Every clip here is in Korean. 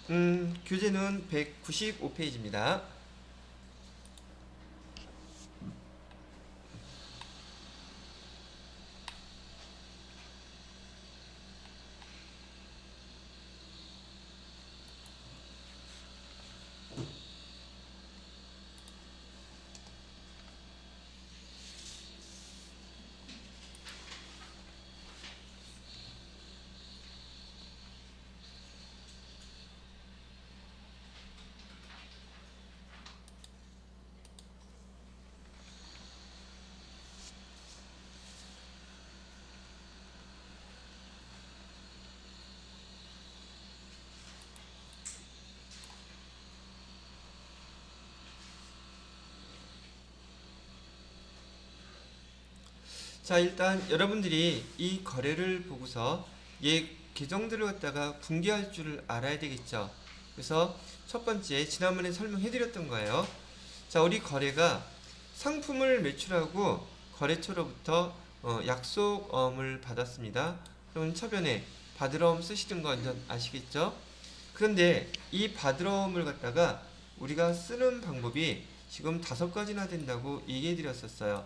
교재는 195페이지입니다. 자, 일단 여러분들이 이 거래를 보고서 얘 계정들을 갖다가 분개할 줄을 알아야 되겠죠. 그래서 첫 번째, 지난번에 설명해 드렸던 거예요. 자, 우리 거래가 상품을 매출하고 거래처로부터 약속어음을 받았습니다. 그러면 차변에 받으러옴 쓰시는 거 완전 아시겠죠? 그런데 이 받으러옴을 갖다가 우리가 쓰는 방법이 지금 5가지나 된다고 얘기해 드렸었어요.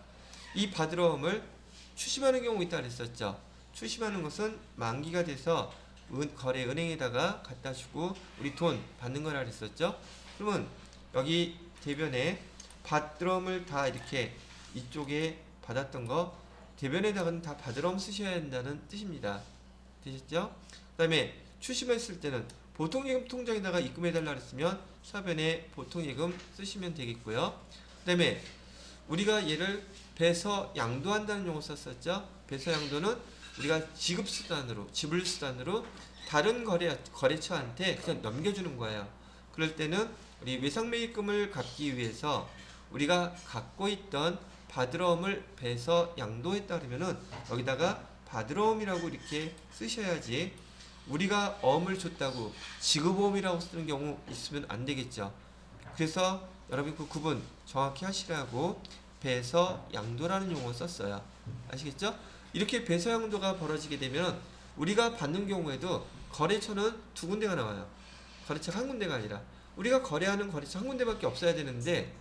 이 받으러옴을 추심하는 경우 있다 그랬었죠. 추심하는 것은 만기가 돼서 거래 은행에다가 갖다 주고 우리 돈 받는 거라 그랬었죠. 그러면 여기 대변에 받으러옴을 다 이렇게 이쪽에 받았던 거 대변에다가는 다 받으러옴 쓰셔야 한다는 뜻입니다. 되셨죠? 그 다음에 추심했을 때는 보통예금 통장에다가 입금해달라 그랬으면 사변에 보통예금 쓰시면 되겠고요. 그 다음에 우리가 얘를 배서 양도한다는 용어 썼었죠. 배서 양도는 우리가 지급수단으로, 지불수단으로 다른 거래처한테 그냥 넘겨주는 거예요. 그럴 때는 우리 외상매입금을 갚기 위해서 우리가 갖고 있던 받으러옴을 배서 양도했다 그러면은 여기다가 받으러옴이라고 이렇게 쓰셔야지, 우리가 어음을 줬다고 지급어음이라고 쓰는 경우 있으면 안 되겠죠. 그래서 여러분 그 구분 정확히 하시라고 배서 양도라는 용어 썼어요. 아시겠죠? 이렇게 배서 양도가 벌어지게 되면 우리가 받는 경우에도 거래처는 2군데가 나와요. 거래처가 한 군데가 아니라 우리가 거래하는 거래처 한 군데밖에 없어야 되는데,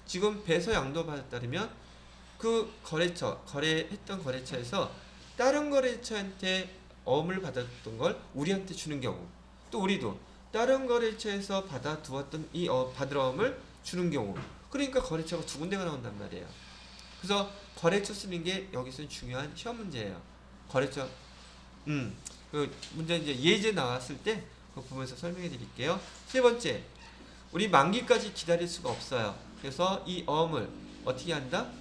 지금 배서 양도 받았다면 그 거래처, 거래했던 거래처에서 다른 거래처한테 어음을 받았던 걸 우리한테 주는 경우, 또 우리도 다른 거래처에서 받아두었던 이 받으러옴을 주는 경우, 그러니까 거래처가 2군데가 나온단 말이에요. 그래서 거래처 쓰는 게 여기서는 중요한 시험 문제예요. 거래처, 그 문제 이제 예제 나왔을 때 그거 보면서 설명해 드릴게요. 세 번째, 우리 만기까지 기다릴 수가 없어요. 그래서 이 어음을 어떻게 한다?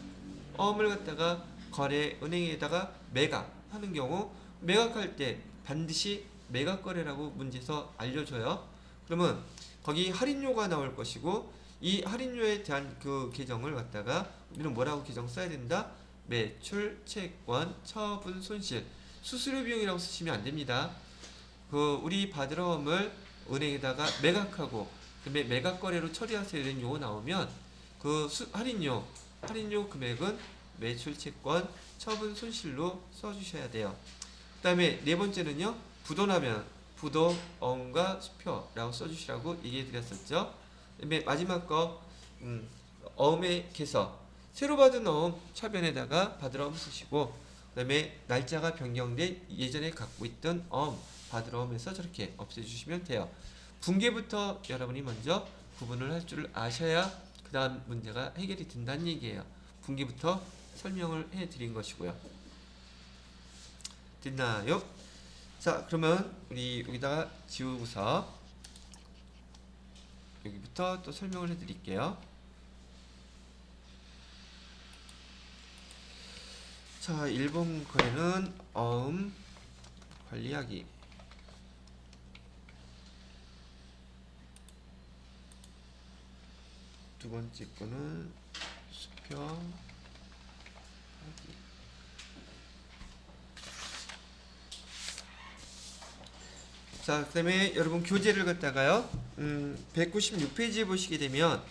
어음을 갖다가 거래 은행에다가 매각하는 경우, 매각할 때 반드시 매각 거래라고 문제에서 알려줘요. 그러면 거기 할인료가 나올 것이고, 이 할인료에 대한 그 계정을 갖다가 우리는 뭐라고 계정 써야 된다? 매출, 채권, 처분, 손실, 수수료 비용이라고 쓰시면 안 됩니다. 그 우리 받으러옴을 은행에다가 매각하고 그다음에 매각 거래로 처리하세요 이런 용어 나오면 그 할인료 금액은 매출, 채권, 처분, 손실로 써주셔야 돼요. 그 다음에 네 번째는요, 부도나면 부도, 어음과 수표라고 써주시라고 얘기해 드렸었죠. 그다음에 마지막 거 어음의 개서, 새로 받은 어음 차변에다가 받으러옴 쓰시고, 그 다음에 날짜가 변경된 예전에 갖고 있던 어음 받으러옴에서 저렇게 없애주시면 돼요. 분계부터 여러분이 먼저 구분을 할 줄 아셔야 그 다음 문제가 해결이 된다는 얘기예요. 분계부터 설명을 해드린 것이고요. 됐나요? 자, 그러면 우리 여기다가 지우고서 여기부터 또 설명을 해드릴게요. 자, 1번 거래는 어음 관리하기. 두 번째 거는 수평. 자, 그 다음에 여러분 교재를 갖다가요, 196페이지에 보시게 되면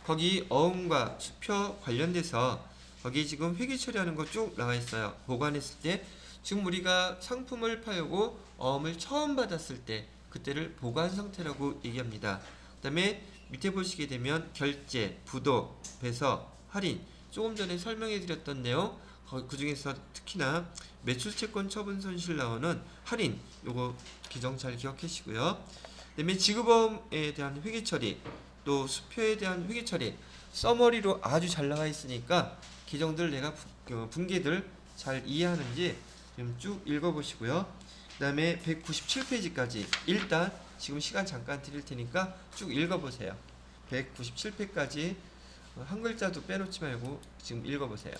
거기 어음과 수표 관련돼서 거기 지금 회계 처리하는 거 쭉 나와 있어요. 보관했을 때 지금 우리가 상품을 팔고 어음을 처음 받았을 때 그때를 보관 상태라고 얘기합니다. 그 다음에 밑에 보시게 되면 결제, 부도, 배서, 할인, 조금 전에 설명해 드렸던 내용, 그 중에서 특히나 매출채권 처분 손실 나오는 할인, 요거 규정 잘 기억하시고요. 그 다음에 지급보험에 대한 회계 처리, 또 수표에 대한 회계 처리, 서머리로 아주 잘 나와 있으니까 규정들 내가 분계들 잘 이해하는지 좀 쭉 읽어보시고요. 그 다음에 197페이지까지 일단 지금 시간 잠깐 드릴 테니까 쭉 읽어보세요. 197페이지까지 한 글자도 빼놓지 말고 지금 읽어보세요.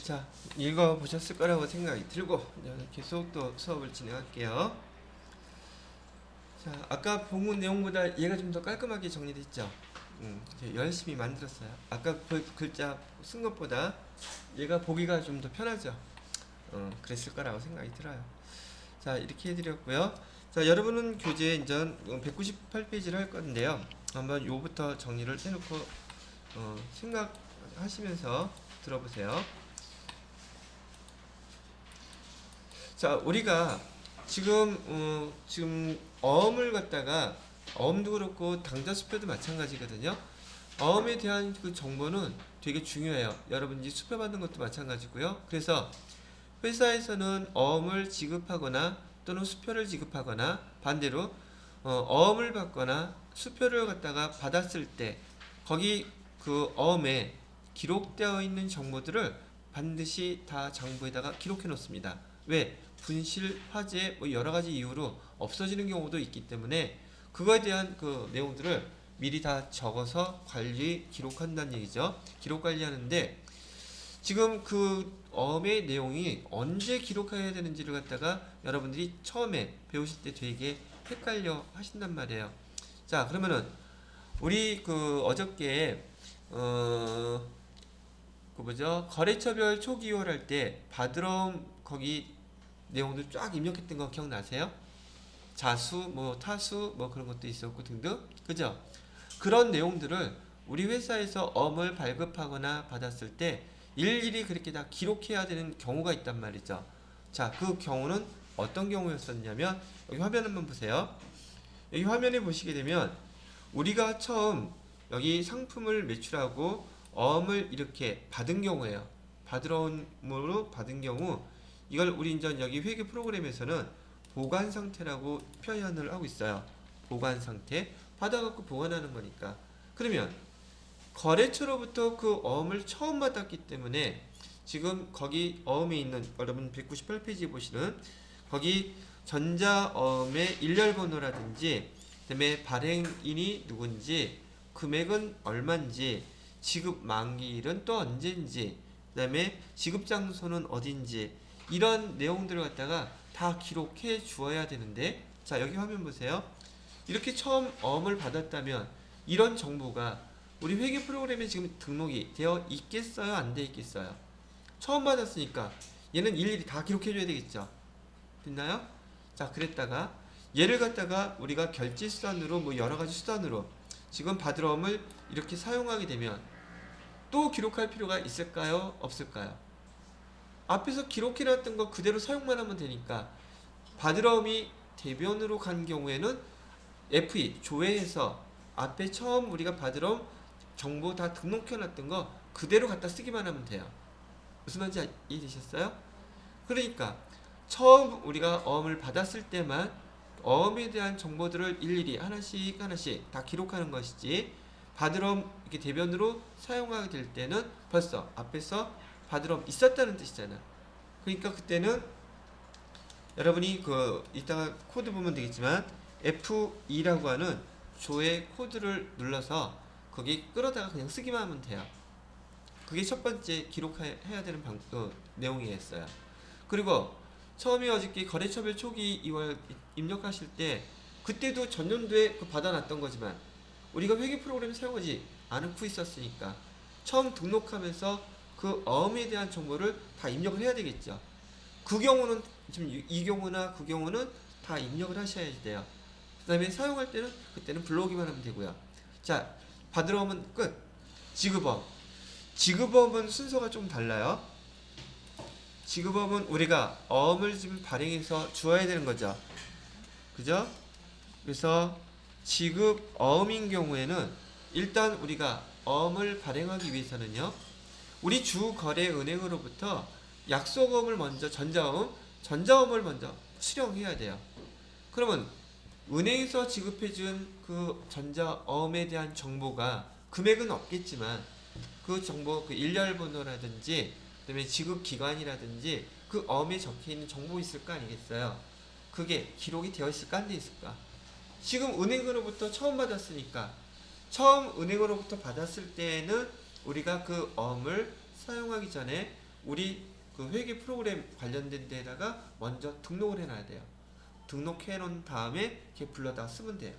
자, 읽어보셨을 거라고 생각이 들고 이제 계속 또 수업을 진행할게요. 자, 아까 본 내용보다 얘가 좀 더 깔끔하게 정리됐죠? 열심히 만들었어요. 아까 글자 쓴 것보다 얘가 보기가 좀 더 편하죠? 그랬을 거라고 생각이 들어요. 자, 이렇게 해드렸고요. 자, 여러분은 교재 이제 198페이지를 할 건데요. 한번 요부터 정리를 해놓고 생각하시면서 들어보세요. 자, 우리가 지금 어음을 갖다가 어음도 그렇고 당자수표도 마찬가지거든요. 어음에 대한 그 정보는 되게 중요해요. 여러분이 수표 받는 것도 마찬가지고요. 그래서 회사에서는 어음을 지급하거나 또는 수표를 지급하거나 반대로 어음을 받거나 수표를 갖다가 받았을 때 거기 그 어음에 기록되어 있는 정보들을 반드시 다 장부에다가 기록해 놓습니다. 왜? 분실, 화재 뭐 여러 가지 이유로 없어지는 경우도 있기 때문에 그거에 대한 그 내용들을 미리 다 적어서 기록한다는 얘기죠. 기록 관리하는데 지금 그 어음의 내용이 언제 기록해야 되는지를 갖다가 여러분들이 처음에 배우실 때 되게 헷갈려 하신단 말이에요. 자, 그러면은 우리 그 어저께 거래처별 초기월 할 때 바드럼 거기 내용들 쫙 입력했던 거 기억나세요? 자수, 뭐 타수, 뭐 그런 것도 있었고 등등, 그죠? 그런 내용들을 우리 회사에서 어음을 발급하거나 받았을 때 일일이 그렇게 다 기록해야 되는 경우가 있단 말이죠. 자, 그 경우는 어떤 경우였었냐면 여기 화면 한번 보세요. 여기 화면에 보시게 되면 우리가 처음 여기 상품을 매출하고 어음을 이렇게 받은 경우예요. 받으러온으로 받은 경우 이걸 우리 이제 여기 회계 프로그램에서는 보관 상태라고 표현을 하고 있어요. 보관 상태. 받아갖고 보관하는 거니까. 그러면 거래처로부터 그 어음을 처음 받았기 때문에 지금 거기 어음에 있는 여러분 198페이지 보시는 거기 전자어음의 일렬번호라든지 그다음에 발행인이 누군지 금액은 얼마인지 지급 만기일은 또 언제인지 그다음에 지급 장소는 어딘지 이런 내용들을 갖다가 다 기록해 주어야 되는데 자 여기 화면 보세요. 이렇게 처음 어음을 받았다면 이런 정보가 우리 회계 프로그램에 지금 등록이 되어 있겠어요? 안 돼 있겠어요? 처음 받았으니까 얘는 일일이 다 기록해 줘야 되겠죠. 됐나요? 자 그랬다가 얘를 갖다가 우리가 결제 수단으로 뭐 여러 가지 수단으로 지금 바드럼을 이렇게 사용하게 되면 또 기록할 필요가 있을까요? 없을까요? 앞에서 기록해놨던 거 그대로 사용만 하면 되니까 바드럼이 대변으로 간 경우에는 FE 조회해서 앞에 처음 우리가 바드럼 정보 다 등록해놨던 거 그대로 갖다 쓰기만 하면 돼요. 무슨 말인지 이해되셨어요? 그러니까 처음 우리가 어음을 받았을 때만 어음에 대한 정보들을 일일이 하나씩 다 기록하는 것이지 바드럼 이렇게 대변으로 사용하게 될 때는 벌써 앞에서 바드럼 있었다는 뜻이잖아. 그러니까 그때는 여러분이 그 이따가 코드 보면 되겠지만 F2라고 하는 조회 코드를 눌러서 거기 끌어다가 그냥 쓰기만 하면 돼요. 그게 첫 번째 기록해야 되는 내용이었어요. 그리고 처음에 어저께 거래처별 초기 2월 입력하실 때 그때도 전년도에 받아놨던 거지만 우리가 회계 프로그램 사용하지 않고 있었으니까 처음 등록하면서 그 어음에 대한 정보를 다 입력을 해야 되겠죠. 그 경우는 지금 이 경우나 그 경우는 다 입력을 하셔야 돼요. 그 다음에 사용할 때는 그때는 불러오기만 하면 되고요. 자, 받으러오면 끝. 지급어음. 지급어음은 순서가 좀 달라요. 지급어음은 우리가 어음을 지금 발행해서 주어야 되는 거죠. 그죠? 그래서 지급어음인 경우에는 일단 우리가 어음을 발행하기 위해서는요. 우리 주거래은행으로부터 약속어음을 먼저 전자어음을 먼저 수령해야 돼요. 그러면 은행에서 지급해준 그 전자어음에 대한 정보가 금액은 없겠지만 그 정보, 그 일렬번호라든지 그다음에 지급기간이라든지 그 어음에 적혀있는 정보 있을 거 아니겠어요? 그게 기록이 되어 있을까 안 되어 있을까? 지금 은행으로부터 처음 받았으니까 처음 은행으로부터 받았을 때에는 우리가 그 어음을 사용하기 전에 우리 그 회계 프로그램 관련된 데다가 먼저 등록을 해놔야 돼요. 등록해 놓은 다음에 이렇게 불러다 쓰면 돼요.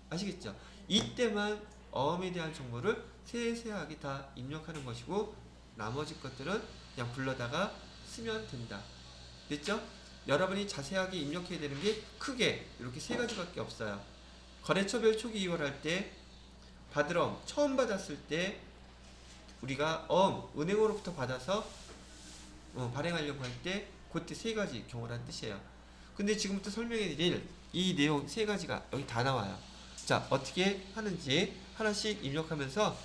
아시겠죠? 이때만 어음에 대한 정보를 세세하게 다 입력하는 것이고 나머지 것들은 그냥 불러다가 쓰면 된다. 됐죠? 여러분이 자세하게 입력해야 되는 게 크게 이렇게 세 가지밖에 없어요. 거래처별 초기 이월할 때 받으럼 처음 받았을 때 우리가 은행으로부터 받아서 발행하려고 할 때 그때 세 가지 경우란 뜻이에요. 근데 지금부터 설명해 드릴 이 내용 세 가지가 여기 다 나와요. 자, 어떻게 하는지 하나씩 입력하면서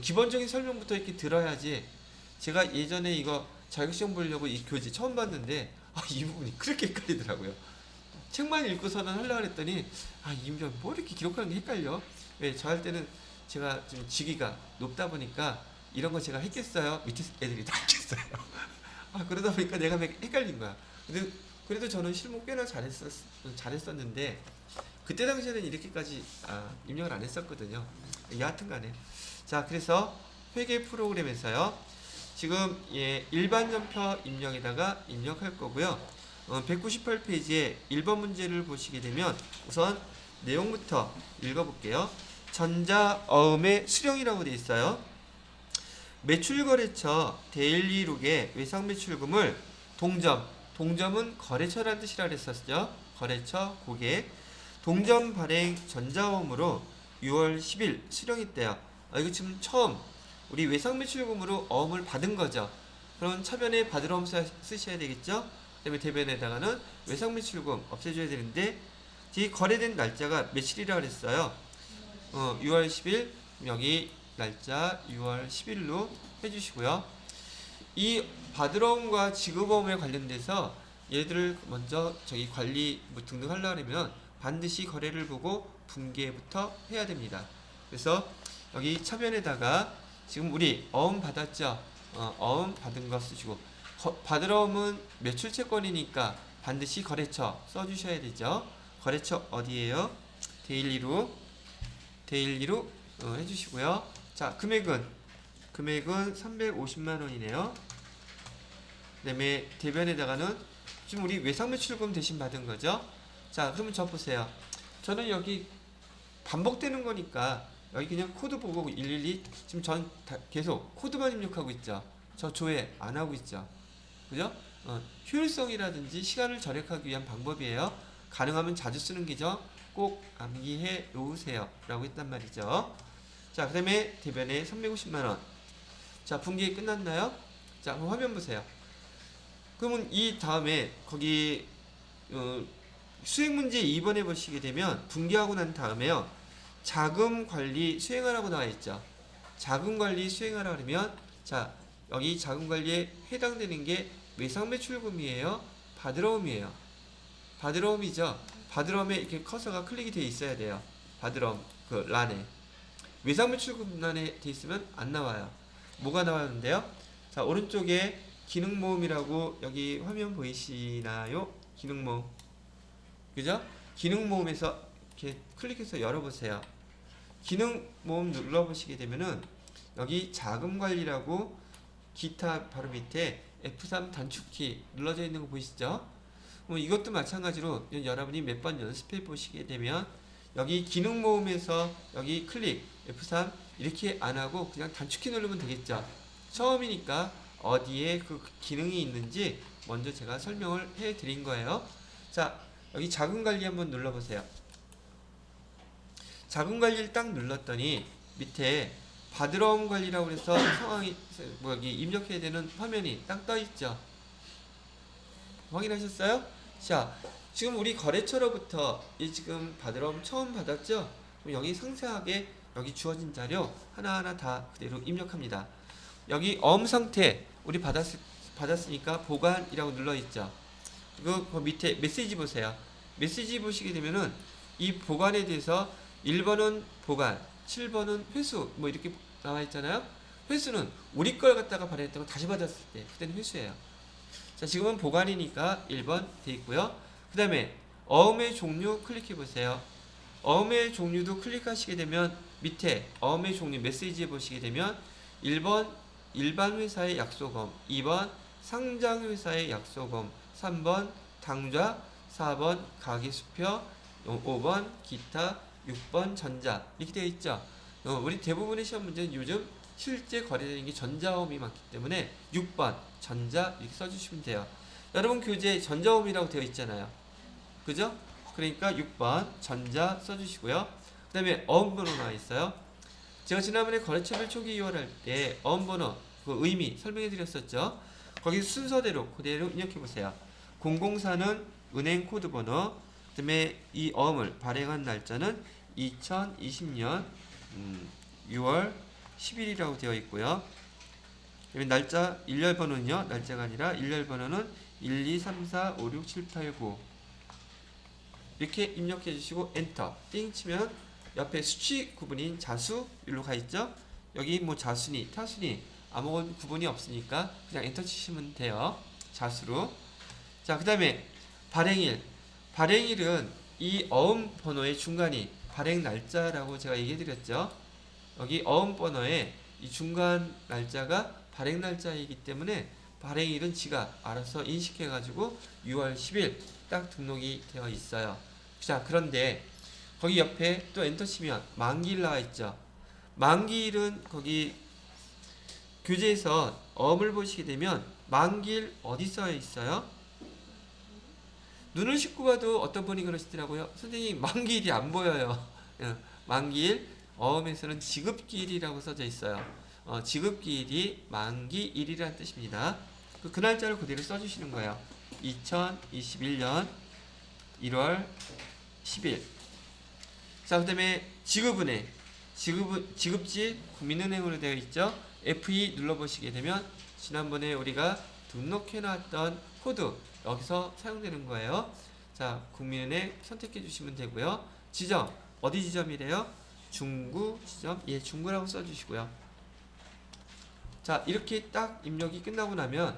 기본적인 설명부터 이렇게 들어야지. 제가 예전에 이거 자격시험 보려고 이 교재 처음 봤는데 이 부분이 그렇게 헷갈리더라고요. 책만 읽고서는 하려고 했더니 이 문장 뭐 이렇게 기록하는 게 헷갈려. 왜? 저 할 때는 제가 좀 직위가 높다 보니까 이런 거 제가 했겠어요? 밑에 애들이 다 했겠어요. 그러다 보니까 내가 헷갈린 거야. 근데 그래도 저는 실무 꽤나 잘했었는데 그때 당시에는 이렇게까지 입력을 안 했었거든요. 여하튼 간에. 자, 그래서 회계 프로그램에서요. 지금 일반전표 입력에다가 입력할 거고요. 198페이지에 1번 문제를 보시게 되면 우선 내용부터 읽어볼게요. 전자어음의 수령이라고 되어 있어요. 매출거래처 데일리룩의 외상매출금을 동점은 거래처라는 뜻이라 그랬었죠. 거래처 고객 동점 발행 전자어음으로 6월 10일 수령했대요. 이거 지금 처음 우리 외상매출금으로 어음을 받은 거죠. 그럼 차변에 받을 어음 쓰셔야 되겠죠. 그 다음에 대변에다가는 외상매출금 없애줘야 되는데 이 거래된 날짜가 며칠이라고 그랬어요. 6월 10일 여기 날짜 6월 10일로 해주시고요. 이 받으러옴과 지급어음에 관련돼서 얘들을 먼저 관리 등록하려고 하면 반드시 거래를 보고 분기부터 해야 됩니다. 그래서 여기 차변에다가 지금 우리 어음 받았죠? 어음 받은 거 쓰시고 받으러옴은 매출채권이니까 반드시 거래처 써주셔야 되죠. 거래처 어디에요? 데일리룩 해주시고요. 자, 금액은 350만원이네요. 그 다음에 대변에다가는 지금 우리 외상매출금 대신 받은 거죠. 자, 그러면 저 보세요. 저는 여기 반복되는 거니까 여기 그냥 코드 보고 112 지금 전 계속 코드만 입력하고 있죠. 저 조회 안 하고 있죠. 그죠? 효율성이라든지 시간을 절약하기 위한 방법이에요. 가능하면 자주 쓰는 게죠. 꼭 암기해 놓으세요 라고 했단 말이죠. 자, 그 다음에 대변에 350만원. 자, 분기 끝났나요? 자, 그럼 화면 보세요. 그러면 이 다음에 거기 수행문제 2번에 보시게 되면 분기하고 난 다음에요. 자금관리 수행하라고 나와 있죠. 자금관리 수행하라 그러면 자, 여기 자금관리에 해당되는 게 외상매출금이에요? 받으러옴이에요? 받으러옴이죠. 받으러옴에 이렇게 커서가 클릭이 되어 있어야 돼요. 받으러옴 그 란에. 외상매출금 란에 되어 있으면 안 나와요. 뭐가 나왔는데요? 자, 오른쪽에 기능모음이라고 여기 화면 보이시나요? 기능모음. 그죠? 기능모음에서 이렇게 클릭해서 열어보세요. 기능모음 눌러보시게 되면은 여기 자금관리라고 기타 바로 밑에 F3 단축키 눌러져 있는 거 보이시죠? 이것도 마찬가지로 여러분이 몇 번 연습해 보시게 되면 여기 기능 모음에서 여기 클릭 F3 이렇게 안 하고 그냥 단축키 누르면 되겠죠. 처음이니까 어디에 그 기능이 있는지 먼저 제가 설명을 해 드린 거예요. 자, 여기 자금 관리 한번 눌러 보세요. 자금 관리를 딱 눌렀더니 밑에 받으러옴 관리라고 해서 상황이 여기 입력해야 되는 화면이 딱 떠 있죠. 확인하셨어요? 자, 지금 우리 거래처로부터 지금 받으러옴 처음 받았죠? 그럼 여기 상세하게 여기 주어진 자료 하나하나 다 그대로 입력합니다. 여기 어음 상태 우리 받았으니까 보관이라고 눌러 있죠. 그 밑에 메시지 보세요. 메시지 보시게 되면은 이 보관에 대해서 1번은 보관, 7번은 회수 뭐 이렇게 나와 있잖아요. 회수는 우리 걸 갖다가 발행했다고 다시 받았을 때 그때는 회수예요. 자, 지금은 보관이니까 1번 돼 있고요. 그 다음에 어음의 종류 클릭해 보세요. 어음의 종류도 클릭하시게 되면 밑에 어음의 종류 메시지에 보시게 되면 1번 일반 회사의 약소금, 2번 상장 회사의 약소금, 3번 당좌, 4번 가계수표, 5번 기타, 6번 전자 이렇게 되어 있죠. 우리 대부분의 시험 문제는 요즘 실제 거래되는 게 전자음이 많기 때문에 6번 전자 이렇게 써주시면 돼요. 여러분 교재에 전자음이라고 되어 있잖아요. 그죠? 그러니까 6번 전자 써주시고요. 그 다음에 어음번호 나와 있어요. 제가 지난번에 거래처별 초기 이월할 때 어음번호 그 의미 설명해 드렸었죠. 거기 순서대로 그대로 입력해 보세요. 004는 은행 코드 번호, 그 다음에 이 어음을 발행한 날짜는 2020년 6월 10일이라고 되어 있고요. 날짜 일렬 번호는요. 날짜가 아니라 일렬 번호는 1, 2, 3, 4, 5, 6, 7, 8, 9 이렇게 입력해 주시고 엔터 띵 치면 옆에 수치 구분인 자수 일로 가 있죠. 여기 뭐 자순이 타순이 아무 구분이 없으니까 그냥 엔터 치시면 돼요. 자수로. 자, 그 다음에 발행일. 발행일은 이 어음 번호의 중간이 발행 날짜라고 제가 얘기해 드렸죠. 여기 어음 번호에 이 중간 날짜가 발행 날짜이기 때문에 발행일은 지가 알아서 인식해 가지고 6월 10일 딱 등록이 되어 있어요. 자, 그런데 거기 옆에 또 엔터 치면 만기일 나와 있죠. 만기일은 거기 교재에서 어음을 보시게 되면 만기일 어디 써 있어요? 눈을 씻고 봐도 어떤 분이 그러시더라고요. 선생님 만기일이 안 보여요. 만기일 어음에서는 지급기일이라고 써져 있어요. 지급기일이 만기일이라는 뜻입니다. 그 날짜를 그대로 써주시는 거예요. 2021년 1월 10일. 자, 그 다음에 지급은행. 지급지 국민은행으로 되어 있죠. F2 눌러보시게 되면 지난번에 우리가 등록해 놨던 코드 여기서 사용되는 거예요. 자, 국민은행 선택해 주시면 되고요. 지점 어디 지점이래요? 중구 지점. 예, 중구라고 써주시고요. 자, 이렇게 딱 입력이 끝나고 나면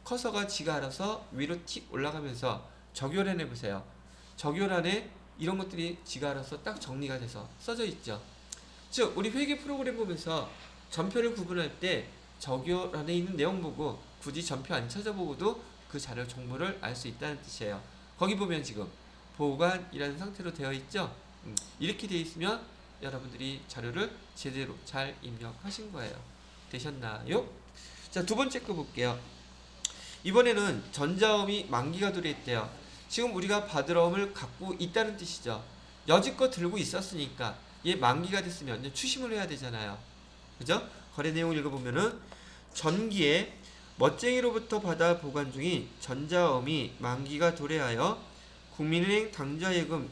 커서가 지가 알아서 위로 틱 올라가면서 적요란해 보세요. 적요란에 이런 것들이 지가 알아서 딱 정리가 돼서 써져 있죠. 즉 우리 회계 프로그램 보면서 전표를 구분할 때 적요란에 있는 내용 보고 굳이 전표 안 찾아보고도 그 자료 정보를 알 수 있다는 뜻이에요. 거기 보면 지금 보관이라는 상태로 되어 있죠. 이렇게 되어 있으면 여러분들이 자료를 제대로 잘 입력하신 거예요. 되셨나요? 자, 두 번째 거 볼게요. 이번에는 전자음이 만기가 들어있대요. 지금 우리가 받으러음을 갖고 있다는 뜻이죠. 여지껏 들고 있었으니까 얘 만기가 됐으면 이제 추심을 해야 되잖아요. 그죠? 거래 내용 읽어보면은 전기에 멋쟁이로부터 받아 보관 중인 전자음이 만기가 도래하여 국민은행 당좌예금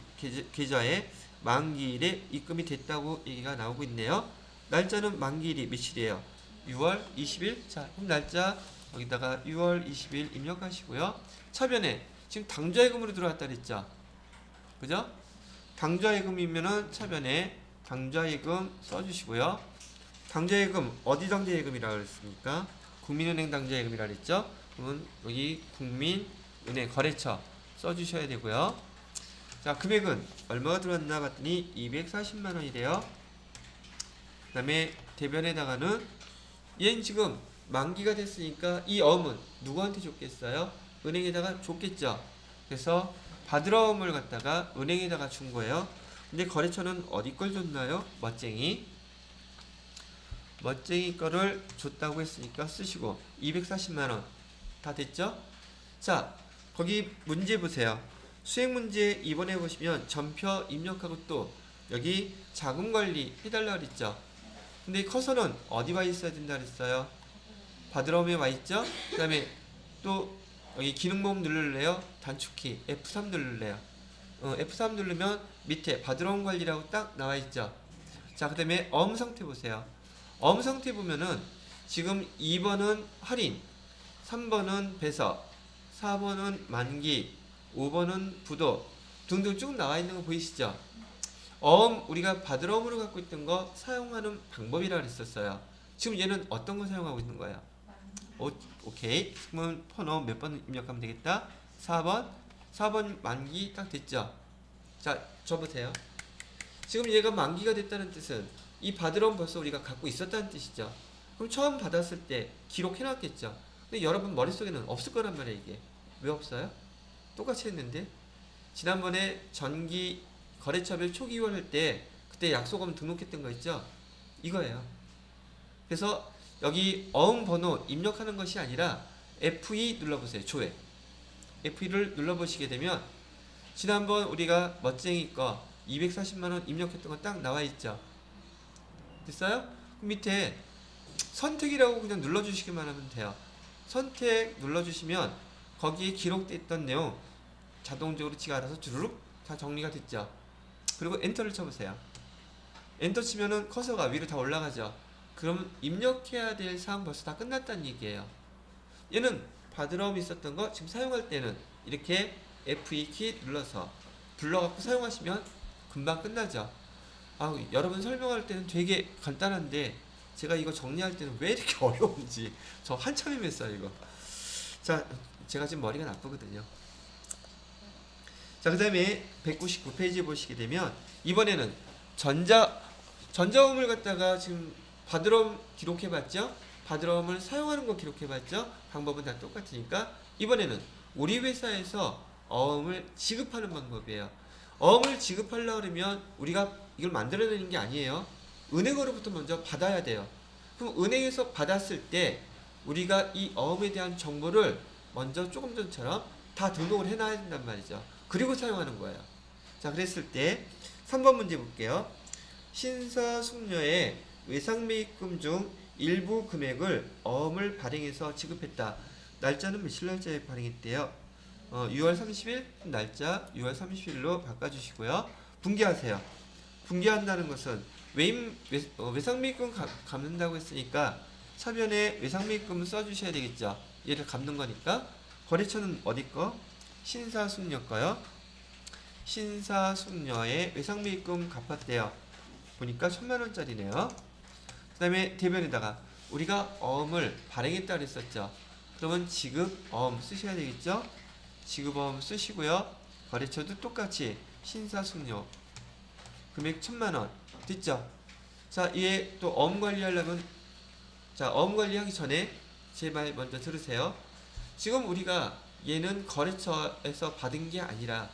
계좌에 만기일에 입금이 됐다고 얘기가 나오고 있네요. 날짜는 만기일이 며칠이에요? 6월 20일. 자, 그럼 날짜 여기다가 6월 20일 입력하시고요. 차변에 지금 당좌예금으로 들어왔다 그랬죠. 그죠? 당좌예금이면은 차변에 당좌예금 써주시고요. 당좌예금 어디 당좌예금이라고 그랬습니까? 국민은행 당좌예금이라 그랬죠. 그러면 여기 국민은행 거래처 써주셔야 되고요. 자, 금액은 얼마가 들어왔나 봤더니 240만 원이래요. 그 다음에 대변에다가는 얘는 지금 만기가 됐으니까 이 어음은 누구한테 줬겠어요? 은행에다가 줬겠죠. 그래서 받으러 어음을 갖다가 은행에다가 준 거예요. 근데 거래처는 어디 걸 줬나요? 멋쟁이 거를 줬다고 했으니까 쓰시고 240만원 다 됐죠? 자, 거기 문제 보세요. 수행 문제 이번에 보시면 전표 입력하고 또 여기 자금관리 해달라 그랬죠. 근데 커서는 어디 와 있어야 된다 그랬어요? 받으러움에 와 있죠? 그 다음에 또 여기 기능모음 누를래요? 단축키 F3 누를래요? F3 누르면 밑에 받으러움 관리라고 딱 나와 있죠. 자, 그 다음에 어음 상태 보세요. 어음 상태 보면은 지금 2번은 할인, 3번은 배석, 4번은 만기, 5번은 부도 등등 쭉 나와 있는 거 보이시죠? 어음 우리가 받으러움으로 갖고 있던 거 사용하는 방법이라 그랬었어요. 지금 얘는 어떤 거 사용하고 있는 거예요? 오케이. 그러면 번호 몇 번 입력하면 되겠다? 4번 만기 딱 됐죠? 자, 줘보세요. 지금 얘가 만기가 됐다는 뜻은 이 받으러움 벌써 우리가 갖고 있었다는 뜻이죠. 그럼 처음 받았을 때 기록해놨겠죠. 근데 여러분 머릿속에는 없을 거란 말이에요. 이게 왜 없어요? 똑같이 했는데 지난번에 전기 거래처별 초기화 할 때 그때 약속금 등록했던 거 있죠? 이거예요. 그래서 여기 어음 번호 입력하는 것이 아니라 F2 눌러보세요. 조회. F2를 눌러보시게 되면 지난번 우리가 멋쟁이 거 240만원 입력했던 거 딱 나와 있죠. 됐어요? 그 밑에 선택이라고 그냥 눌러주시기만 하면 돼요. 선택 눌러주시면 거기에 기록되어 있던 내용 자동적으로 지가 알아서 주르륵 다 정리가 됐죠. 그리고 엔터를 쳐보세요. 엔터 치면은 커서가 위로 다 올라가죠. 그럼 입력해야 될 사항 벌써 다 끝났다는 얘기예요. 얘는 받으러움이 있었던 거 지금 사용할 때는 이렇게 F2 키 눌러서 불러갖고 사용하시면 금방 끝나죠. 여러분 설명할 때는 되게 간단한데 제가 이거 정리할 때는 왜 이렇게 어려운지 저 한참 헤맸어요 이거. 자, 제가 지금 머리가 나쁘거든요. 자, 그 다음에 199페이지 보시게 되면 이번에는 전자음을 갖다가 지금 받으러움 기록해봤죠? 받으러움을 사용하는 거 기록해봤죠? 방법은 다 똑같으니까 이번에는 우리 회사에서 어음을 지급하는 방법이에요. 어음을 지급하려고 그러면 우리가 이걸 만들어내는 게 아니에요. 은행으로부터 먼저 받아야 돼요. 그럼 은행에서 받았을 때 우리가 이 어음에 대한 정보를 먼저 조금 전처럼 다 등록을 해놔야 된단 말이죠. 그리고 사용하는 거예요. 자, 그랬을 때 3번 문제 볼게요. 신사숙녀의 외상매입금 중 일부 금액을 어음을 발행해서 지급했다. 날짜는 며칠 날짜에 발행했대요? 6월 30일 날짜 6월 30일로 바꿔주시고요. 분기하세요. 분기한다는 것은 외상매입금 갚는다고 했으니까 차변에 외상매입금을 써주셔야 되겠죠. 얘를 갚는 거니까. 거래처는 어디 거? 신사숙녀 거요. 신사숙녀의 외상매입금 갚았대요. 보니까 1000만원짜리네요. 그 다음에 대변에다가 우리가 어음을 발행했다 그랬었죠. 그러면 지급어음 쓰셔야 되겠죠. 지급어음 쓰시고요. 거래처도 똑같이 신사숙녀 금액 1000만원 됐죠. 자, 이에 또 어음 관리하려면 자, 어음 관리하기 전에 제 말 먼저 들으세요. 지금 우리가 얘는 거래처에서 받은 게 아니라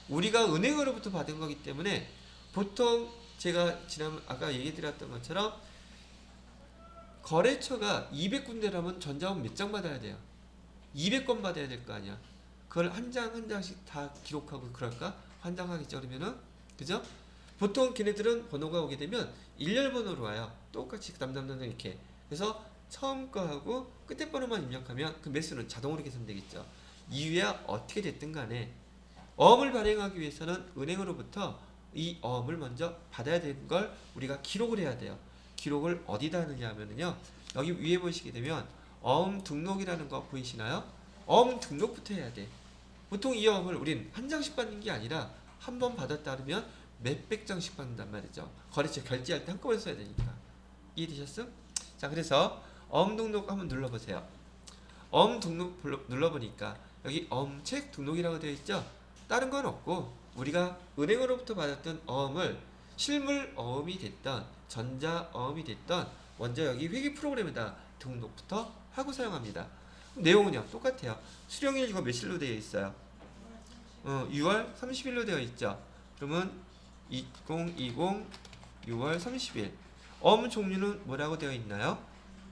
우리가 은행으로부터 받은 거기 때문에 보통 제가 아까 얘기 드렸던 것처럼 거래처가 200군데라면 전자음 몇 장 받아야 돼요? 200건 받아야 될 거 아니야. 그걸 한 장 한 장씩 다 기록하고 그럴까? 환장하겠죠 그러면은? 그죠? 보통 걔네들은 번호가 오게 되면 일렬 번호로 와요. 똑같이 담담담 이렇게. 그래서 처음 거하고 끝에 번호만 입력하면 그 매수는 자동으로 계산되겠죠. 이유야 어떻게 됐든 간에 어음을 발행하기 위해서는 은행으로부터 이 어음을 먼저 받아야 되는 걸 우리가 기록을 해야 돼요. 기록을 어디다 하느냐 하면요. 여기 위에 보시게 되면 어음 등록이라는 거 보이시나요? 어음 등록부터 해야 돼. 보통 이 어음을 우린 한 장씩 받는 게 아니라 한 번 받았다 그러면 몇백 장씩 받는단 말이죠. 거래처 결제할 때 한꺼번에 써야 되니까. 이해되셨음? 자, 그래서 어음 등록 한번 눌러보세요. 어음 등록 눌러보니까 여기 어음책 등록이라고 되어 있죠? 다른 건 없고 우리가 은행으로부터 받았던 어음을 실물 어음이 됐던 전자 어음이 됐던 먼저 여기 회계 프로그램에다 등록부터 하고 사용합니다. 내용은요 똑같아요. 수령일 이거 며칠로 되어 있어요? 6월 30일로 되어 있죠. 그러면 2020 6월 30일 어음 종류는 뭐라고 되어 있나요?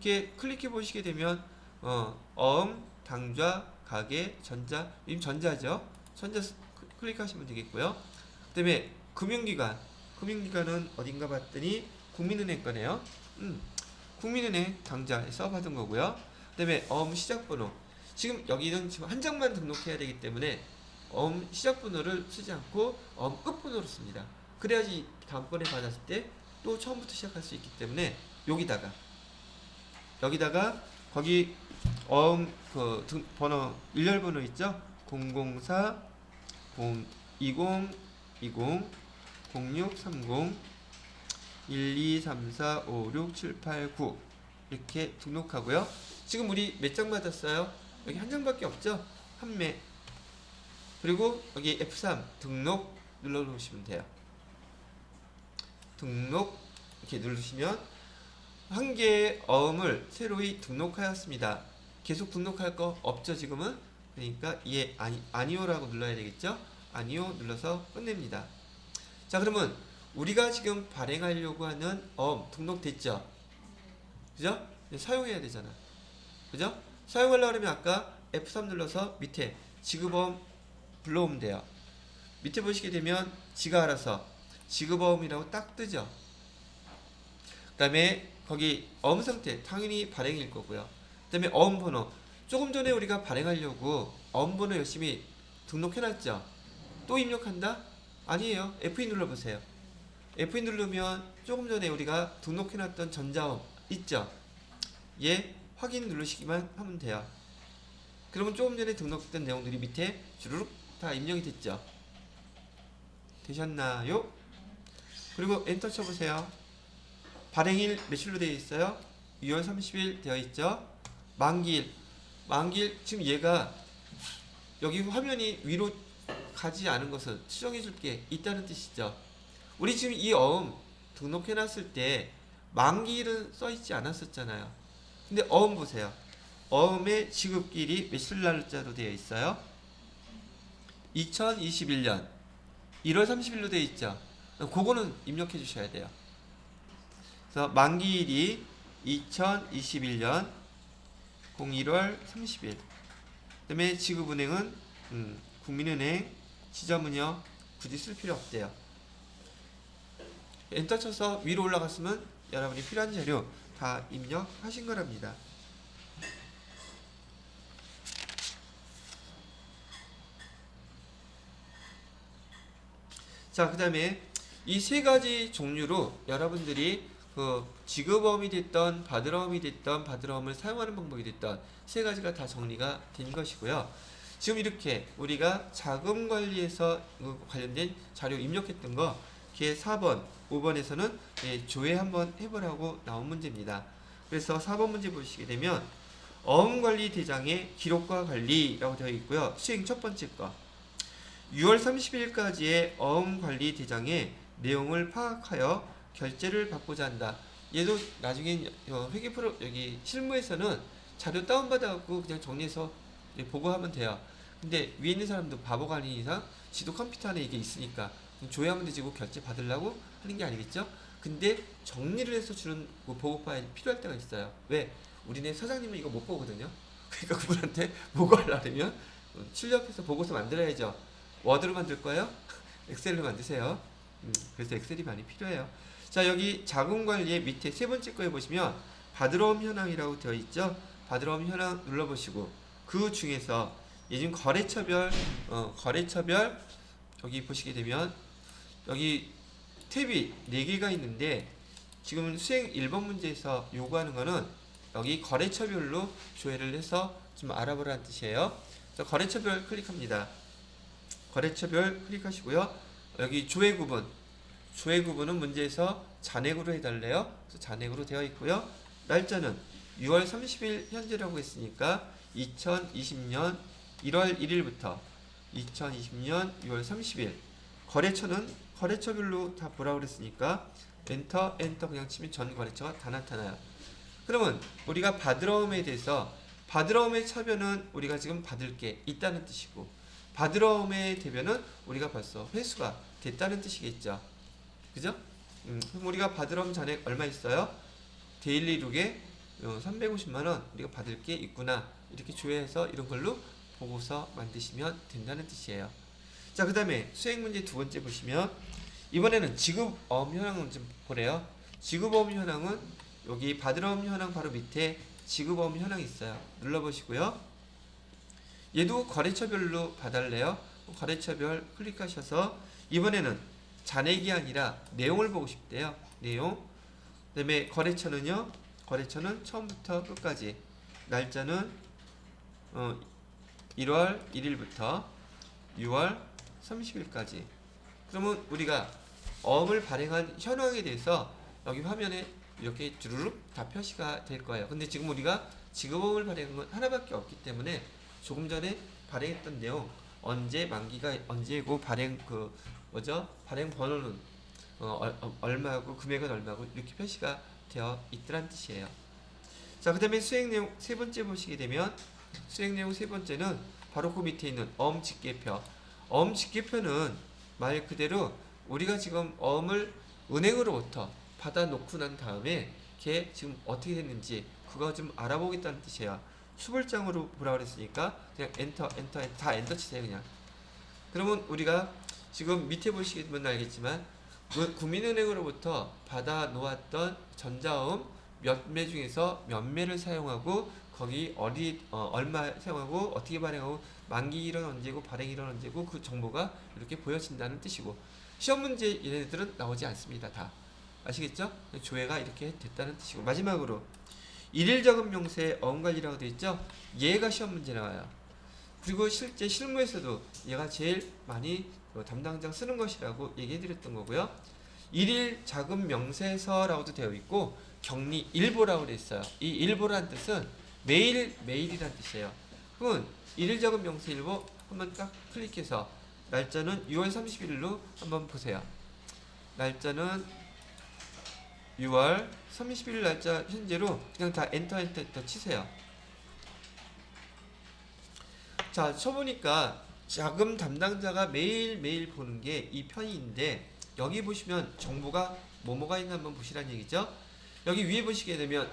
이렇게 클릭해 보시게 되면 어음, 당좌, 가계, 전자, 임 전자죠. 전자 클릭하시면 되겠고요. 그 다음에 금융기관은 어딘가 봤더니 국민은행 거네요. 국민은행 당좌에서 받은 거고요. 그 다음에 어음 시작번호. 지금 여기는 지금 한 장만 등록해야 되기 때문에 어음 시작번호를 쓰지 않고 어음 끝번호를 씁니다. 그래야지 다음번에 받았을 때 또 처음부터 시작할 수 있기 때문에 여기다가 거기 어음 번호 일렬 번호 있죠? 004 020 20 0630 1234 56 789 이렇게 등록하고요. 지금 우리 몇 장 받았어요? 여기 한 장밖에 없죠? 판매. 그리고 여기 F3 등록 눌러놓으시면 돼요. 등록 이렇게 누르시면 한 개의 어음을 새로이 등록하였습니다. 계속 등록할 거 없죠, 지금은? 그러니까 예, 아니오라고 눌러야 되겠죠? 아니오 눌러서 끝냅니다. 자, 그러면 우리가 지금 발행하려고 하는 어음 등록됐죠? 그죠? 이제 사용해야 되잖아. 그죠? 사용하려고 하면 아까 F3 눌러서 밑에 지급어음 불러오면 돼요. 밑에 보시게 되면 지가 알아서 지급어음이라고 딱 뜨죠. 그 다음에 거기 어음 상태 당연히 발행일 거고요. 그 다음에 어음 번호 조금 전에 우리가 발행하려고 어음 번호 열심히 등록해놨죠. 또 입력한다? 아니에요. F2 눌러보세요. F2 누르면 조금 전에 우리가 등록해놨던 전자어음 있죠. 얘 확인 누르시기만 하면 돼요. 그러면 조금 전에 등록했던 내용들이 밑에 주르륵 다 입력이 됐죠. 되셨나요? 그리고 엔터 쳐보세요. 발행일 며칠로 되어 있어요? 6월 30일 되어 있죠? 만기일 지금 얘가 여기 화면이 위로 가지 않은 것은 수정해 줄 게 있다는 뜻이죠. 우리 지금 이 어음 등록해 놨을 때 만기일은 써 있지 않았었잖아요. 근데 어음 보세요. 어음의 지급일이 며칠 날짜로 되어 있어요? 2021년 1월 30일로 되어 있죠. 그거는 입력해 주셔야 돼요. 그래서 만기일이 2021년 01월 30일. 그다음에 지급은행은 국민은행, 지점은요 굳이 쓸 필요 없대요. 엔터 쳐서 위로 올라갔으면 여러분이 필요한 자료 다 입력하신 거랍니다. 자, 그 다음에 이 세 가지 종류로 여러분들이 그 지급어음이 됐던 받을어음이 됐던 받을어음을 사용하는 방법이 됐던 세 가지가 다 정리가 된 것이고요. 지금 이렇게 우리가 자금 관리에서 관련된 자료 입력했던 거 이렇게 4번, 5번에서는 조회 한번 해보라고 나온 문제입니다. 그래서 4번 문제 보시게 되면 어음관리 대장의 기록과 관리라고 되어 있고요. 수행 첫 번째 거 6월 30일까지의 어음관리 대장의 내용을 파악하여 결제를 받고자 한다. 얘도 나중에 회계 프로 여기 실무에서는 자료 다운받아갖고 그냥 정리해서 보고하면 돼요. 근데 위에 있는 사람도 바보가 아닌 이상 지도 컴퓨터 안에 이게 있으니까 조회하면 되지 결제 받으려고 하는 게 아니겠죠? 근데 정리를 해서 주는 보고 파일이 필요할 때가 있어요. 왜? 우리네 사장님은 이거 못 보거든요. 그러니까 그분한테 보고하려면 출력해서 보고서 만들어야죠. 워드로 만들 거예요? 엑셀로 만드세요. 그래서 엑셀이 많이 필요해요. 자, 여기 자금관리의 밑에 세 번째 거에 보시면 받으러옴 현황이라고 되어 있죠. 받으러옴 현황 눌러보시고 그 중에서 요즘 거래처별 거래처별 여기 보시게 되면 여기 탭이 4개가 있는데 지금 수행 1번 문제에서 요구하는 거는 여기 거래처별로 조회를 해서 좀 알아보라는 뜻이에요. 그래서 거래처별 클릭합니다. 거래처별 클릭하시고요. 여기 조회 구분은 문제에서 잔액으로 해달래요. 그래서 잔액으로 되어 있고요. 날짜는 6월 30일 현재라고 했으니까 2020년 1월 1일부터 2020년 6월 30일. 거래처는 거래처별로 다 보라고 그랬으니까 엔터 그냥 치면 전 거래처가 다 나타나요. 그러면 우리가 받으러움에 대해서 받으러움의 차별은 우리가 지금 받을 게 있다는 뜻이고 받으러움의 대변은 우리가 벌써 회수가 됐다는 뜻이겠죠. 그죠? 그럼 우리가 받으러움 잔액 얼마 있어요? 데일리룩에 350만원 우리가 받을 게 있구나. 이렇게 조회해서 이런 걸로 보고서 만드시면 된다는 뜻이에요. 자, 그 다음에 수행 문제 두 번째 보시면 이번에는 지급어음 현황을 좀 보래요. 지급어음 현황은 여기 받으러움 현황 바로 밑에 지급어음 현황이 있어요. 눌러보시고요. 얘도 거래처별로 봐달래요. 거래처별 클릭하셔서 이번에는 잔액이 아니라 내용을 보고 싶대요. 내용. 그 다음에 거래처는요. 거래처는 처음부터 끝까지 날짜는 1월 1일부터 6월 30일까지. 그러면 우리가 어음을 발행한 현황에 대해서 여기 화면에 이렇게 주르륵 다 표시가 될 거예요. 근데 지금 우리가 지급어음을 발행한 건 하나밖에 없기 때문에 조금 전에 발행했던 내용 언제 만기가 언제고 발행 발행 번호는 얼마고 금액은 얼마고 이렇게 표시가 되어 있더란 뜻이에요. 자, 그 다음에 수행 내용 세 번째 보시게 되면 수행 내용 세 번째는 바로 그 밑에 있는 어음직계표. 어음직계표는 말 그대로 우리가 지금 어음을 은행으로부터 받아 놓고 난 다음에 걔 지금 어떻게 됐는지 그거 좀 알아보겠다는 뜻이에요. 수불장으로 보라 그랬으니까 그냥 엔터 다 엔터 치세요 그냥. 그러면 우리가 지금 밑에 보시게 되면 알겠지만 국민은행으로부터 받아 놓았던 전자음 몇 매 중에서 몇 매를 사용하고 거기 얼마 사용하고 어떻게 발행하고 만기일은 언제고 발행일은 언제고 그 정보가 이렇게 보여진다는 뜻이고 시험 문제 얘네들은 나오지 않습니다. 다 아시겠죠? 조회가 이렇게 됐다는 뜻이고 마지막으로 일일적은 명세 어음관리라고 되어 있죠? 얘가 시험 문제 나와요. 그리고 실제 실무에서도 얘가 제일 많이 담당자 쓰는 것이라고 얘기해드렸던 거고요. 일일 자금 명세서라고도 되어 있고 격리 일보라고 되어 있어요. 이 일보라는 뜻은 매일이라는 뜻이에요. 그러면 일일 자금 명세 일보 한번 딱 클릭해서 날짜는 6월 31일로 한번 보세요. 날짜는 6월 31일 날짜 현재로 그냥 다 엔터 치세요. 자, 쳐보니까 자금 담당자가 매일매일 보는 게 이 편인데 여기 보시면 정보가 뭐가 있나 한번 보시라는 얘기죠. 여기 위에 보시게 되면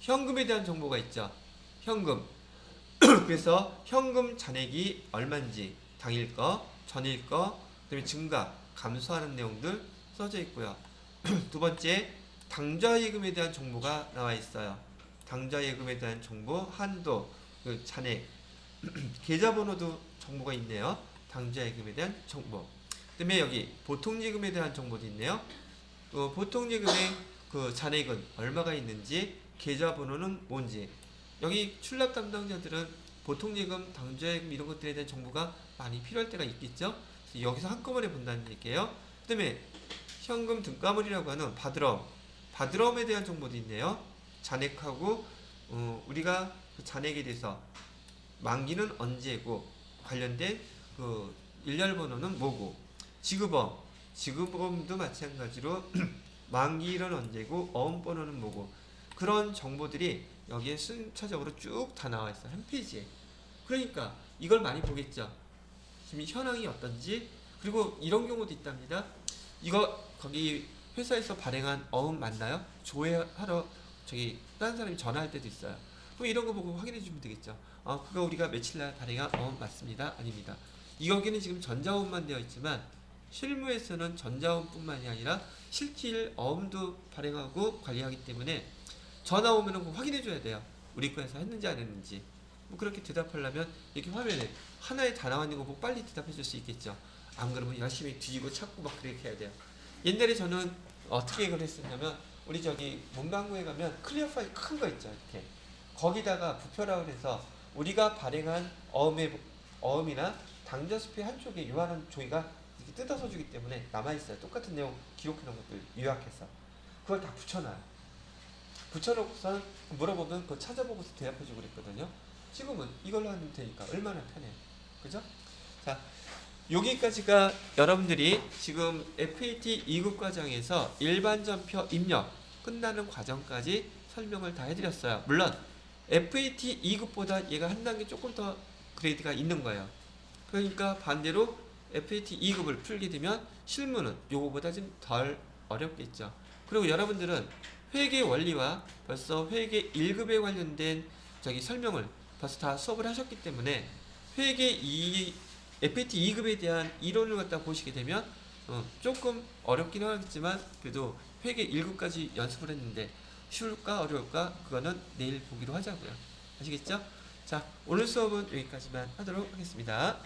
현금에 대한 정보가 있죠. 현금. 그래서 현금 잔액이 얼마인지 당일 거, 전일 거, 그다음에 증가, 감소하는 내용들 써져 있고요. 두 번째, 당좌예금에 대한 정보가 나와 있어요. 당좌예금에 대한 정보, 한도, 그 잔액, 계좌번호도 정보가 있네요. 당좌예금에 대한 정보. 그다음에 여기 보통예금에 대한 정보도 있네요. 보통예금의 그 잔액은 얼마가 있는지, 계좌번호는 뭔지. 여기 출납 담당자들은 보통예금, 당좌예금 이런 것들에 대한 정보가 많이 필요할 때가 있겠죠. 그래서 여기서 한꺼번에 본다는 얘기예요. 그다음에 현금 등가물이라고 하는 바드럼에 대한 정보도 있네요. 잔액하고 우리가 그 잔액에 대해서 만기는 언제고 관련된 그 일렬번호는 뭐고 지급어음도 마찬가지로 만기일은 언제고 어음번호는 뭐고 그런 정보들이 여기에 순차적으로 쭉 다 나와 있어요. 한 페이지에. 그러니까 이걸 많이 보겠죠. 지금 현황이 어떤지. 그리고 이런 경우도 있답니다. 이거 거기 회사에서 발행한 어음 맞나요? 조회하러 다른 사람이 전화할 때도 있어요. 그럼 이런 거 보고 확인해 주면 되겠죠. 그거 우리가 며칠날 발행한 어음 맞습니다. 아닙니다. 여기는 지금 전자어음만 되어 있지만 실무에서는 전자어음뿐만이 아니라 실질 어음도 발행하고 관리하기 때문에 전화 오면은 확인해 줘야 돼요. 우리 거에서 했는지 안 했는지. 뭐 그렇게 대답하려면 이렇게 화면에 하나에 다 나와 있는 거 보고 빨리 대답해 줄 수 있겠죠. 안 그러면 열심히 뒤지고 찾고 막 그렇게 해야 돼요. 옛날에 저는 어떻게 이걸 했었냐면 우리 문방구에 가면 클리어 파일 큰 거 있죠. 이렇게 거기다가 부표라고 해서 우리가 발행한 어음이나 당좌수표 한쪽에 요한한 종이가 이렇게 뜯어서 주기 때문에 남아있어요. 똑같은 내용 기록해 놓은 것들 요약해서 그걸 다 붙여놔요. 붙여놓고선 물어보면 그거 찾아보고서 대답해주고 그랬거든요. 지금은 이걸로 하면 되니까 얼마나 편해요. 그죠? 자, 여기까지가 여러분들이 지금 FAT 2급 과정에서 일반 전표 입력 끝나는 과정까지 설명을 다 해드렸어요. 물론 FAT 2급보다 얘가 한 단계 조금 더 그레이드가 있는 거예요. 그러니까 반대로 FAT 2급을 풀게 되면 실무는 요거보다 좀 덜 어렵겠죠. 그리고 여러분들은 회계 원리와 벌써 회계 1급에 관련된 설명을 벌써 다 수업을 하셨기 때문에 FAT 2급에 대한 이론을 갖다 보시게 되면 조금 어렵긴 하겠지만 그래도 회계 1급까지 연습을 했는데 쉬울까 어려울까 그거는 내일 보기로 하자고요. 아시겠죠? 자, 오늘 수업은 여기까지만 하도록 하겠습니다.